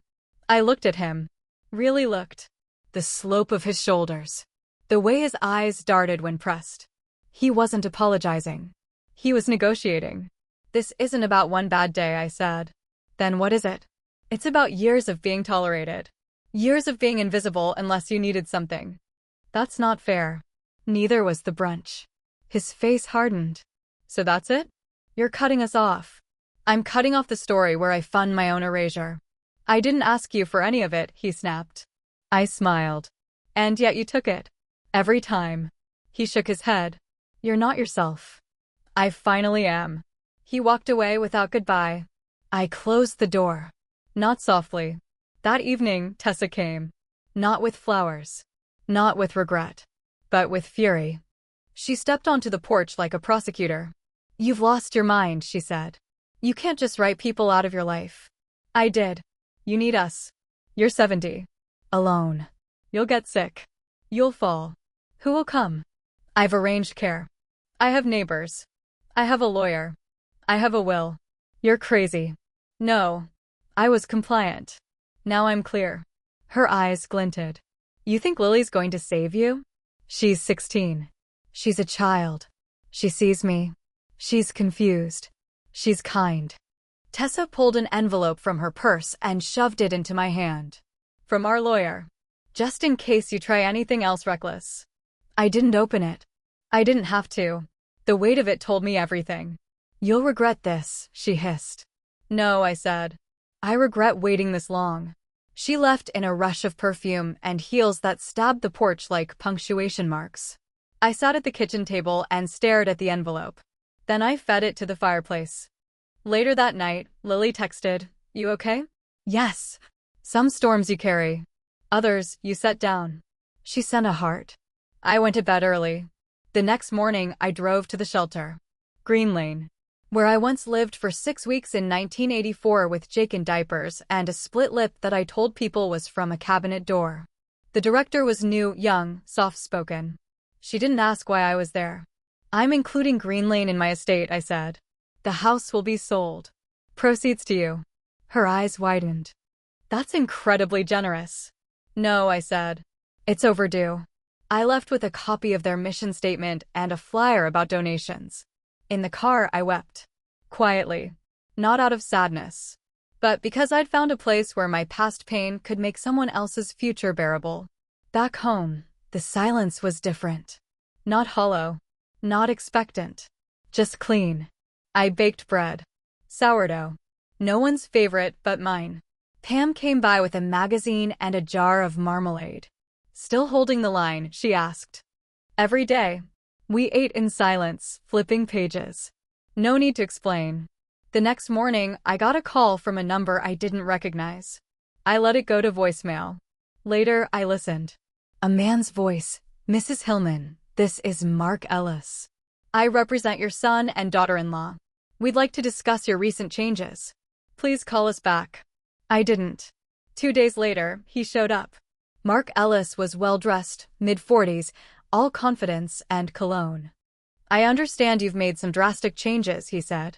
I looked at him. Really looked. The slope of his shoulders. The way his eyes darted when pressed. He wasn't apologizing. He was negotiating. This isn't about one bad day, I said. Then what is it? It's about years of being tolerated. Years of being invisible unless you needed something. That's not fair. Neither was the brunch. His face hardened. So that's it? You're cutting us off. I'm cutting off the story where I fund my own erasure. I didn't ask you for any of it, he snapped. I smiled. And yet you took it. Every time. He shook his head. You're not yourself. I finally am. He walked away without goodbye. I closed the door. Not softly. That evening, Tessa came. Not with flowers. Not with regret. But with fury. She stepped onto the porch like a prosecutor. You've lost your mind, she said. You can't just write people out of your life. I did. You need us. You're 70. Alone. You'll get sick. You'll fall. Who will come? I've arranged care. I have neighbors. I have a lawyer. I have a will. You're crazy. No. I was compliant. Now I'm clear. Her eyes glinted. You think Lily's going to save you? She's 16. She's a child. She sees me. She's confused. She's kind. Tessa pulled an envelope from her purse and shoved it into my hand. From our lawyer. Just in case you try anything else reckless. I didn't open it. I didn't have to. The weight of it told me everything. You'll regret this, she hissed. No, I said. I regret waiting this long. She left in a rush of perfume and heels that stabbed the porch like punctuation marks. I sat at the kitchen table and stared at the envelope. Then I fed it to the fireplace. Later that night, Lily texted, You okay? Yes. Some storms you carry. Others, you set down. She sent a heart. I went to bed early. The next morning, I drove to the shelter. Green Lane. Where I once lived for 6 weeks in 1984 with Jake in diapers and a split lip that I told people was from a cabinet door. The director was new, young, soft-spoken. She didn't ask why I was there. I'm including Green Lane in my estate, I said. The house will be sold. Proceeds to you. Her eyes widened. That's incredibly generous. No, I said. It's overdue. I left with a copy of their mission statement and a flyer about donations. In the car, I wept. Quietly. Not out of sadness, but because I'd found a place where my past pain could make someone else's future bearable. Back home, the silence was different. Not hollow. Not expectant. Just clean. I baked bread. Sourdough. No one's favorite but mine. Pam came by with a magazine and a jar of marmalade. Still holding the line, she asked. Every day. We ate in silence, flipping pages. No need to explain. The next morning, I got a call from a number I didn't recognize. I let it go to voicemail. Later, I listened. A man's voice. Mrs. Hillman, this is Mark Ellis. I represent your son and daughter-in-law. We'd like to discuss your recent changes. Please call us back. I didn't. 2 days later, he showed up. Mark Ellis was well-dressed, mid-40s, all confidence and cologne. I understand you've made some drastic changes, he said.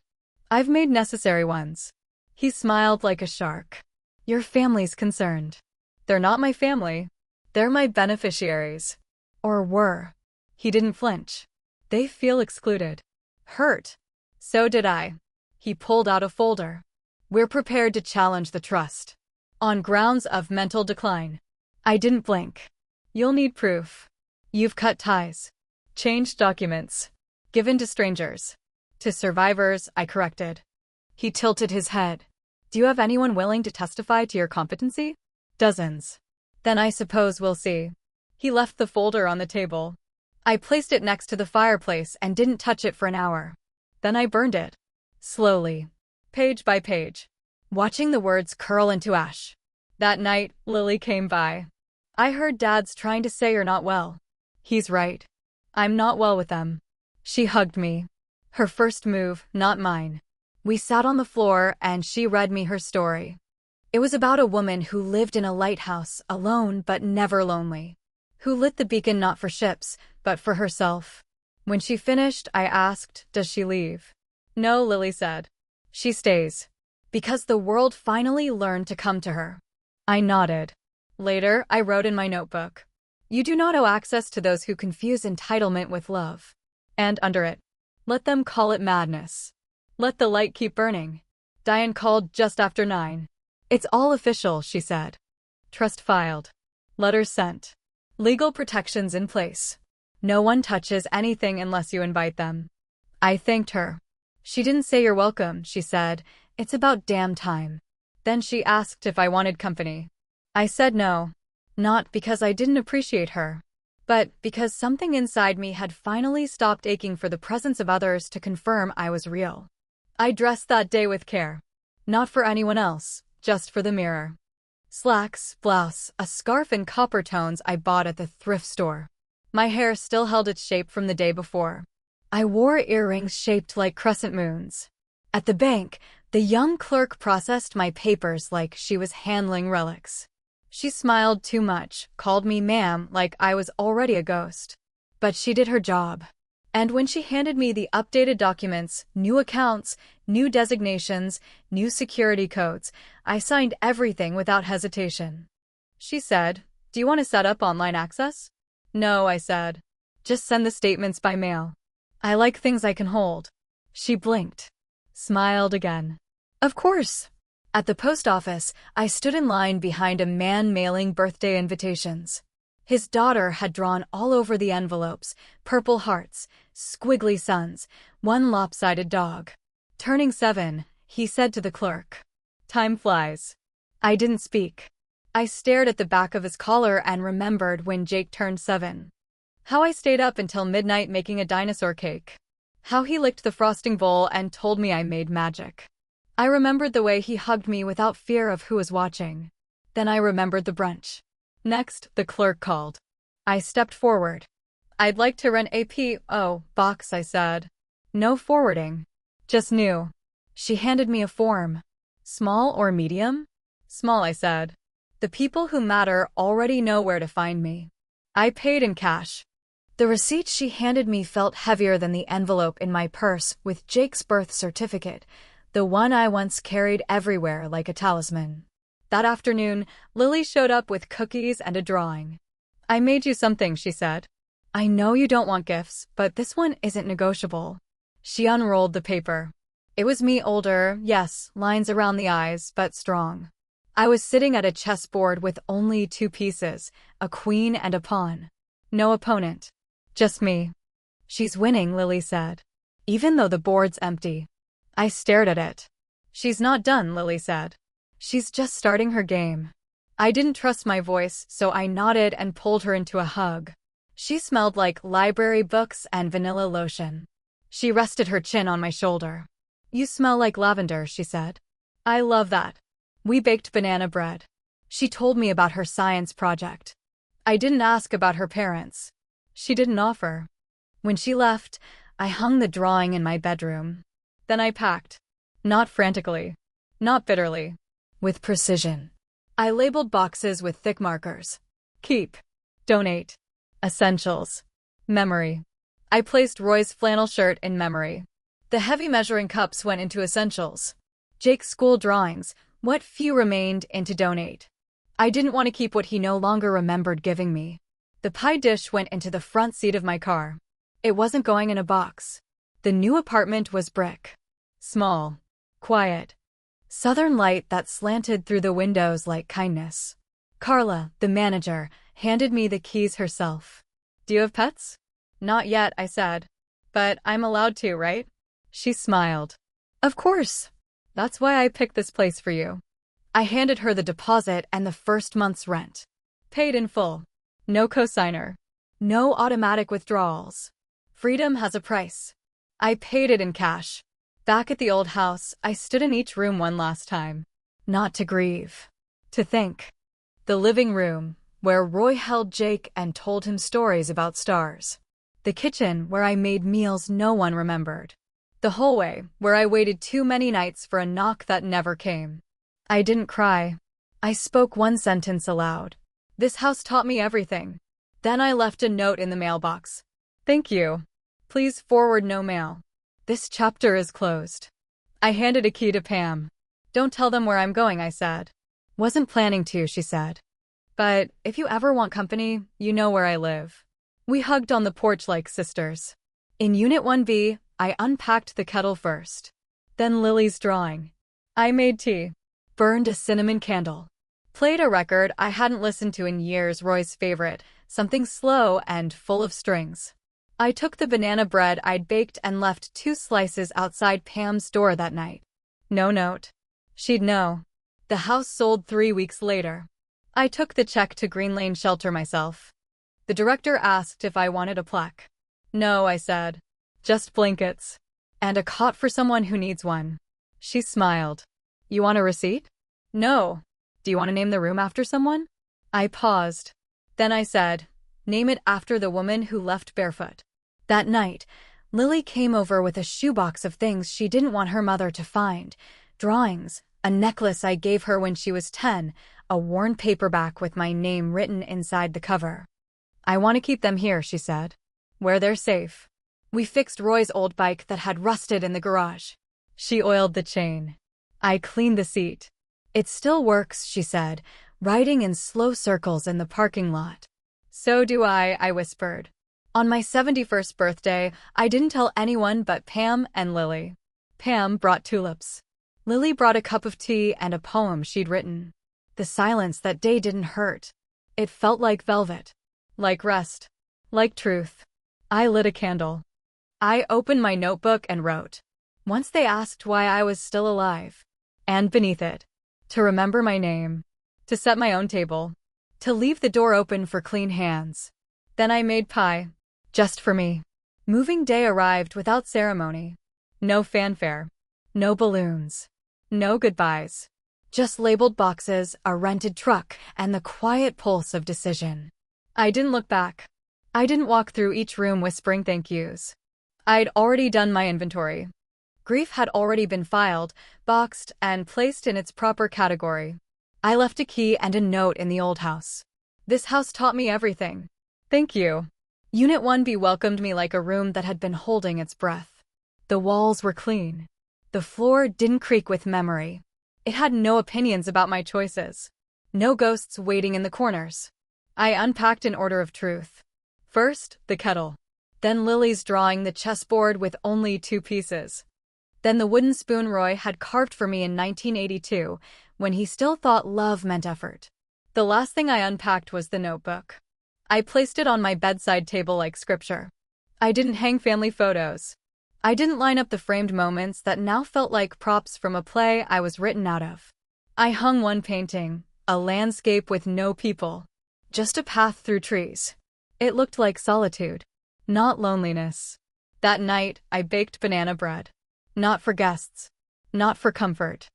I've made necessary ones. He smiled like a shark. Your family's concerned. They're not my family. They're my beneficiaries. Or were. He didn't flinch. They feel excluded. Hurt. So did I. He pulled out a folder. We're prepared to challenge the trust. On grounds of mental decline. I didn't blink. You'll need proof. You've cut ties. Changed documents. Given to strangers. To survivors, I corrected. He tilted his head. Do you have anyone willing to testify to your competency? Dozens. Then I suppose we'll see. He left the folder on the table. I placed it next to the fireplace and didn't touch it for an hour. Then I burned it. Slowly. Page by page. Watching the words curl into ash. That night, Lily came by. I heard Dad's trying to say you're not well. He's right. I'm not well with them. She hugged me. Her first move, not mine. We sat on the floor and she read me her story. It was about a woman who lived in a lighthouse, alone but never lonely. Who lit the beacon not for ships, but for herself. When she finished, I asked, does she leave? No, Lily said. She stays. Because the world finally learned to come to her. I nodded. Later, I wrote in my notebook. You do not owe access to those who confuse entitlement with love. And under it, let them call it madness. Let the light keep burning. Diane called just after 9. It's all official, she said. Trust filed. Letters sent. Legal protections in place. No one touches anything unless you invite them. I thanked her. She didn't say you're welcome, she said. It's about damn time. Then she asked if I wanted company. I said no. Not because I didn't appreciate her, but because something inside me had finally stopped aching for the presence of others to confirm I was real. I dressed that day with care. Not for anyone else, just for the mirror. Slacks, blouse, a scarf and copper tones I bought at the thrift store. My hair still held its shape from the day before. I wore earrings shaped like crescent moons. At the bank, the young clerk processed my papers like she was handling relics. She smiled too much, called me ma'am like I was already a ghost. But she did her job. And when she handed me the updated documents, new accounts, new designations, new security codes, I signed everything without hesitation. She said, do you want to set up online access? No, I said. Just send the statements by mail. I like things I can hold. She blinked. Smiled again. Of course. At the post office, I stood in line behind a man mailing birthday invitations. His daughter had drawn all over the envelopes, purple hearts, squiggly suns, one lopsided dog. Turning 7, he said to the clerk. Time flies. I didn't speak. I stared at the back of his collar and remembered when Jake turned 7. How I stayed up until midnight making a dinosaur cake. How he licked the frosting bowl and told me I made magic. I remembered the way he hugged me without fear of who was watching. Then I remembered the brunch. Next, the clerk called. I stepped forward. I'd like to rent a P.O. box, I said. No forwarding. Just new. She handed me a form. Small or medium? Small, I said. The people who matter already know where to find me. I paid in cash. The receipt she handed me felt heavier than the envelope in my purse with Jake's birth certificate, the one I once carried everywhere like a talisman. That afternoon, Lily showed up with cookies and a drawing. I made you something, she said. I know you don't want gifts, but this one isn't negotiable. She unrolled the paper. It was me older, yes, lines around the eyes, but strong. I was sitting at a chessboard with only two pieces, a queen and a pawn. No opponent. Just me. She's winning, Lily said. Even though the board's empty. I stared at it. She's not done, Lily said. She's just starting her game. I didn't trust my voice, so I nodded and pulled her into a hug. She smelled like library books and vanilla lotion. She rested her chin on my shoulder. You smell like lavender, she said. I love that. We baked banana bread. She told me about her science project. I didn't ask about her parents. She didn't offer. When she left, I hung the drawing in my bedroom. Then I packed. Not frantically. Not bitterly. With precision. I labeled boxes with thick markers. Keep. Donate. Essentials. Memory. I placed Roy's flannel shirt in memory. The heavy measuring cups went into essentials. Jake's school drawings, what few remained, into donate. I didn't want to keep what he no longer remembered giving me. The pie dish went into the front seat of my car. It wasn't going in a box. The new apartment was brick. Small. Quiet. Southern light that slanted through the windows like kindness. Carla, the manager, handed me the keys herself. Do you have pets? Not yet, I said. But I'm allowed to, right? She smiled. Of course. That's why I picked this place for you. I handed her the deposit and the first month's rent. Paid in full. No cosigner. No automatic withdrawals. Freedom has a price. I paid it in cash. Back at the old house, I stood in each room one last time. Not to grieve. To think. The living room, where Roy held Jake and told him stories about stars. The kitchen, where I made meals no one remembered. The hallway, where I waited too many nights for a knock that never came. I didn't cry. I spoke one sentence aloud. This house taught me everything. Then I left a note in the mailbox. Thank you. Please forward no mail. This chapter is closed. I handed a key to Pam. Don't tell them where I'm going, I said. Wasn't planning to, she said. But if you ever want company, you know where I live. We hugged on the porch like sisters. In Unit 1B, I unpacked the kettle first. Then Lily's drawing. I made tea. Burned a cinnamon candle. Played a record I hadn't listened to in years, Roy's favorite, something slow and full of strings. I took the banana bread I'd baked and left 2 slices outside Pam's door that night. No note. She'd know. The house sold 3 weeks later. I took the check to Green Lane Shelter myself. The director asked if I wanted a plaque. No, I said. Just blankets. And a cot for someone who needs one. She smiled. You want a receipt? No. Do you want to name the room after someone? I paused. Then I said, name it after the woman who left barefoot. That night, Lily came over with a shoebox of things she didn't want her mother to find. Drawings, a necklace I gave her when she was 10, a worn paperback with my name written inside the cover. I want to keep them here, she said. Where they're safe. We fixed Roy's old bike that had rusted in the garage. She oiled the chain. I cleaned the seat. It still works, she said, riding in slow circles in the parking lot. So do I whispered. On my 71st birthday, I didn't tell anyone but Pam and Lily. Pam brought tulips. Lily brought a cup of tea and a poem she'd written. The silence that day didn't hurt. It felt like velvet. Like rest. Like truth. I lit a candle. I opened my notebook and wrote. Once they asked why I was still alive. And beneath it, to remember my name. To set my own table. To leave the door open for clean hands. Then I made pie. Just for me. Moving day arrived without ceremony. No fanfare. No balloons. No goodbyes. Just labeled boxes, a rented truck, and the quiet pulse of decision. I didn't look back. I didn't walk through each room whispering thank yous. I'd already done my inventory. Grief had already been filed, boxed, and placed in its proper category. I left a key and a note in the old house. This house taught me everything. Thank you. Unit 1B welcomed me like a room that had been holding its breath. The walls were clean. The floor didn't creak with memory. It had no opinions about my choices. No ghosts waiting in the corners. I unpacked in order of truth. First, the kettle. Then Lily's drawing the chessboard with only 2 pieces. Then the wooden spoon Roy had carved for me in 1982, when he still thought love meant effort. The last thing I unpacked was the notebook. I placed it on my bedside table like scripture. I didn't hang family photos. I didn't line up the framed moments that now felt like props from a play I was written out of. I hung one painting, a landscape with no people. Just a path through trees. It looked like solitude, not loneliness. That night, I baked banana bread. Not for guests. Not for comfort.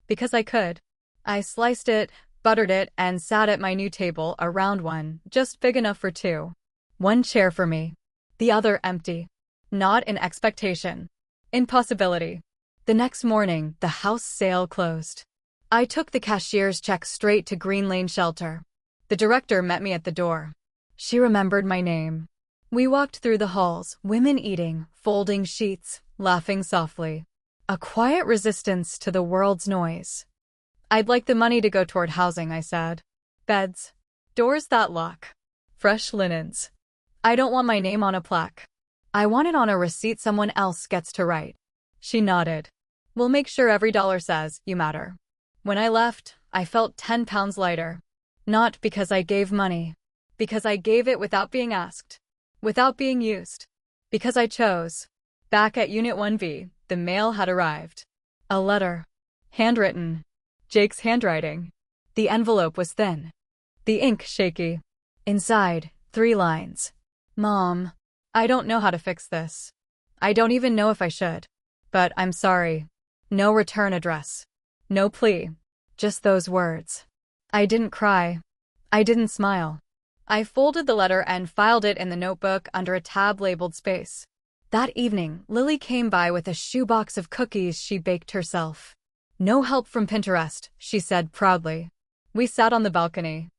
Because I could. I sliced it, buttered it, and sat at my new table, a round one, just big enough for 2. One chair for me. The other empty. Not in expectation. In possibility. The next morning, the house sale closed. I took the cashier's check straight to Green Lane Shelter. The director met me at the door. She remembered my name. We walked through the halls, women eating, folding sheets, laughing softly. A quiet resistance to the world's noise. I'd like the money to go toward housing, I said. Beds. Doors that lock. Fresh linens. I don't want my name on a plaque. I want it on a receipt someone else gets to write. She nodded. We'll make sure every dollar says, you matter. When I left, I felt 10 pounds lighter. Not because I gave money. Because I gave it without being asked. Without being used. Because I chose. Back at Unit 1B, the mail had arrived. A letter. Handwritten. Jake's handwriting. The envelope was thin. The ink shaky. Inside, 3 lines. Mom, I don't know how to fix this. I don't even know if I should. But I'm sorry. No return address. No plea. Just those words. I didn't cry. I didn't smile. I folded the letter and filed it in the notebook under a tab labeled space. That evening, Lily came by with a shoebox of cookies she baked herself. No help from Pinterest, she said proudly. We sat on the balcony.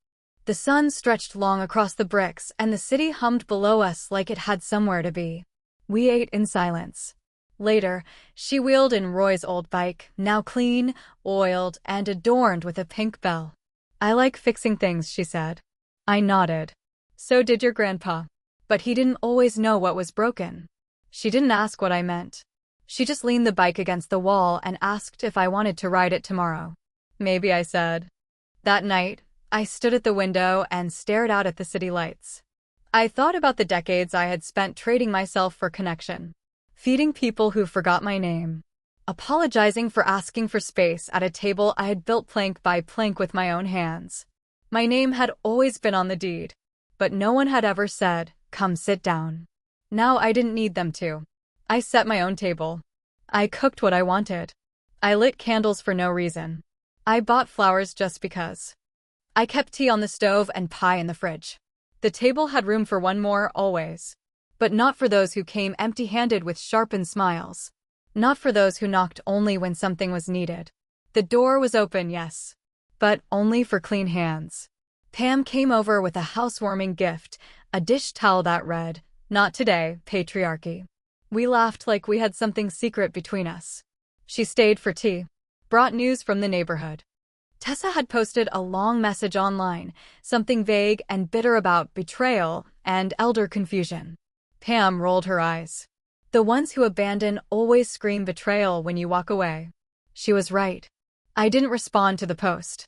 The sun stretched long across the bricks, and the city hummed below us like it had somewhere to be. We ate in silence. Later, she wheeled in Roy's old bike, now clean, oiled, and adorned with a pink bell. I like fixing things, she said. I nodded. So did your grandpa. But he didn't always know what was broken. She didn't ask what I meant. She just leaned the bike against the wall and asked if I wanted to ride it tomorrow. Maybe, I said. That night, I stood at the window and stared out at the city lights. I thought about the decades I had spent trading myself for connection. Feeding people who forgot my name. Apologizing for asking for space at a table I had built plank by plank with my own hands. My name had always been on the deed, but no one had ever said, come sit down. Now I didn't need them to. I set my own table. I cooked what I wanted. I lit candles for no reason. I bought flowers just because. I kept tea on the stove and pie in the fridge. The table had room for one more, always. But not for those who came empty-handed with sharpened smiles. Not for those who knocked only when something was needed. The door was open, yes. But only for clean hands. Pam came over with a housewarming gift, a dish towel that read, "Not today, patriarchy." We laughed like we had something secret between us. She stayed for tea. Brought news from the neighborhood. Tessa had posted a long message online, something vague and bitter about betrayal and elder confusion. Pam rolled her eyes. The ones who abandon always scream betrayal when you walk away. She was right. I didn't respond to the post.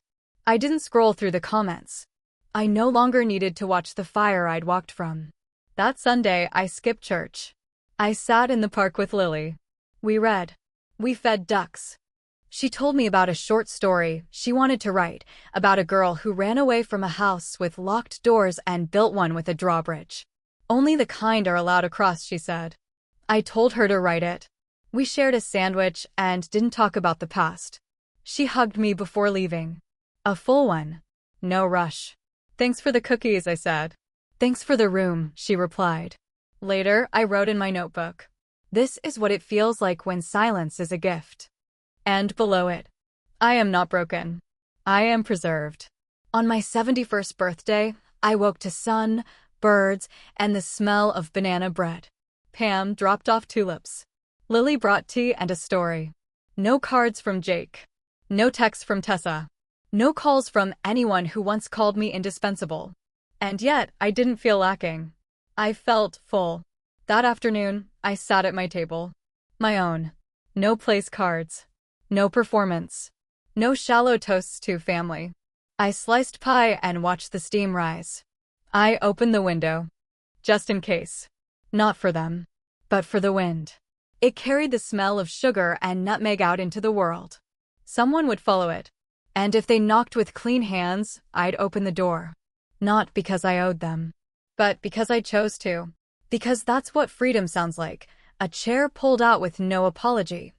I didn't scroll through the comments. I no longer needed to watch the fire I'd walked from. That Sunday, I skipped church. I sat in the park with Lily. We read. We fed ducks. She told me about a short story she wanted to write, about a girl who ran away from a house with locked doors and built one with a drawbridge. Only the kind are allowed across, she said. I told her to write it. We shared a sandwich and didn't talk about the past. She hugged me before leaving. A full one. No rush. Thanks for the cookies, I said. Thanks for the room, she replied. Later, I wrote in my notebook. This is what it feels like when silence is a gift. And below it, I am not broken. I am preserved. On my 71st birthday, I woke to sun, birds, and the smell of banana bread. Pam dropped off tulips. Lily brought tea and a story. No cards from Jake. No texts from Tessa. No calls from anyone who once called me indispensable. And yet, I didn't feel lacking. I felt full. That afternoon, I sat at my table. My own. No place cards. No performance. No shallow toasts to family. I sliced pie and watched the steam rise. I opened the window. Just in case. Not for them. But for the wind. It carried the smell of sugar and nutmeg out into the world. Someone would follow it. And if they knocked with clean hands, I'd open the door. Not because I owed them, but because I chose to. Because that's what freedom sounds like. A chair pulled out with no apology.